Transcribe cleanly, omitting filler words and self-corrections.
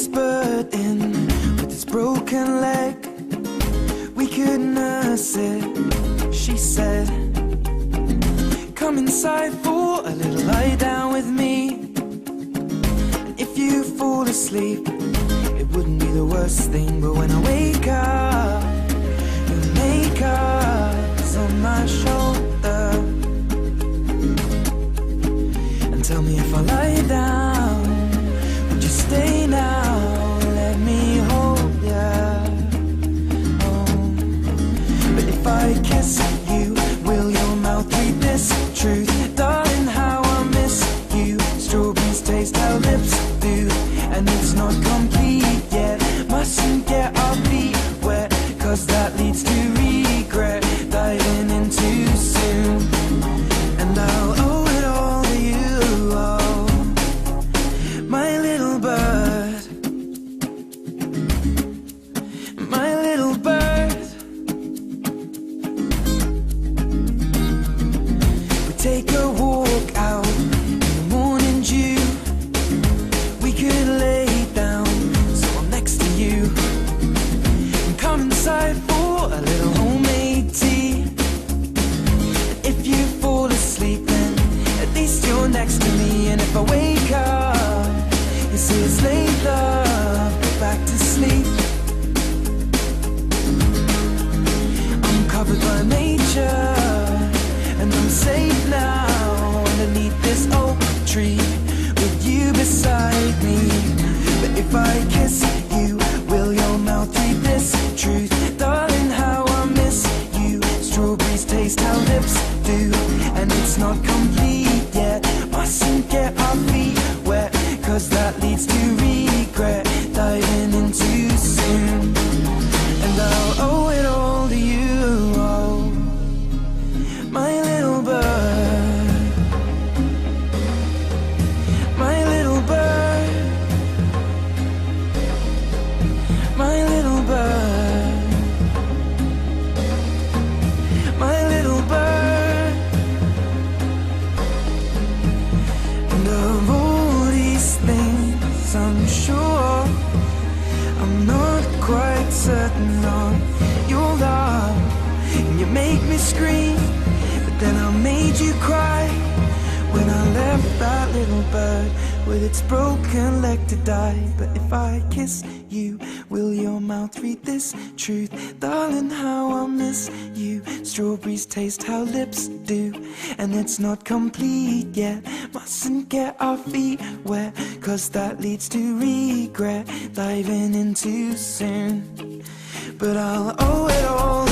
this bird in with its broken leg. We could nurse it, she said. Come inside for a little lie down with me. And if you fall asleep, it wouldn't be the worst thing. But when I wake up, your makeup's on my shoulder. And tell me if I lie down, would you stay now? Let me hold ya. Oh. But if I kiss you, will your mouth read this truth? Darling, how I miss you. Strawberries taste how lips do, and it's not complete yet. Mustn't get our feet wet, cause that leads to regret. Diving in too soon, and I'll owe it all to you. Oh, my little bird, my little bird. We take a walk out in the morning dew. We could lay down so I'm next to you, and come inside for a little homemade tea. And if you fall asleep, then at least you're next to me. And if I wake up, you see it's late, love, go back to sleep. I'm covered by nature, and I'm safe now underneath this oak tree with you beside me. But if I kiss you, will your mouth read this truth? Darling, how I miss you. Strawberries taste how lips do, and it's not complete yet. Mustn't get our feet wet, cause that leads to regret. Diving in too soon, and I'll owe it all to you. Oh, my little bird, my little bird, my little bird, my little bird. And of all these things, I'm sure I'm not quite certain on your love. And you make me scream, but then I made you cry when I left that little bird with its broken leg to die. But if I kiss you, will your mouth read this truth? Darling, how I miss you. Strawberries taste how lips do, and it's not complete yet. Mustn't get our feet wet, cause that leads to regret. Diving in too soon, but I'll owe it all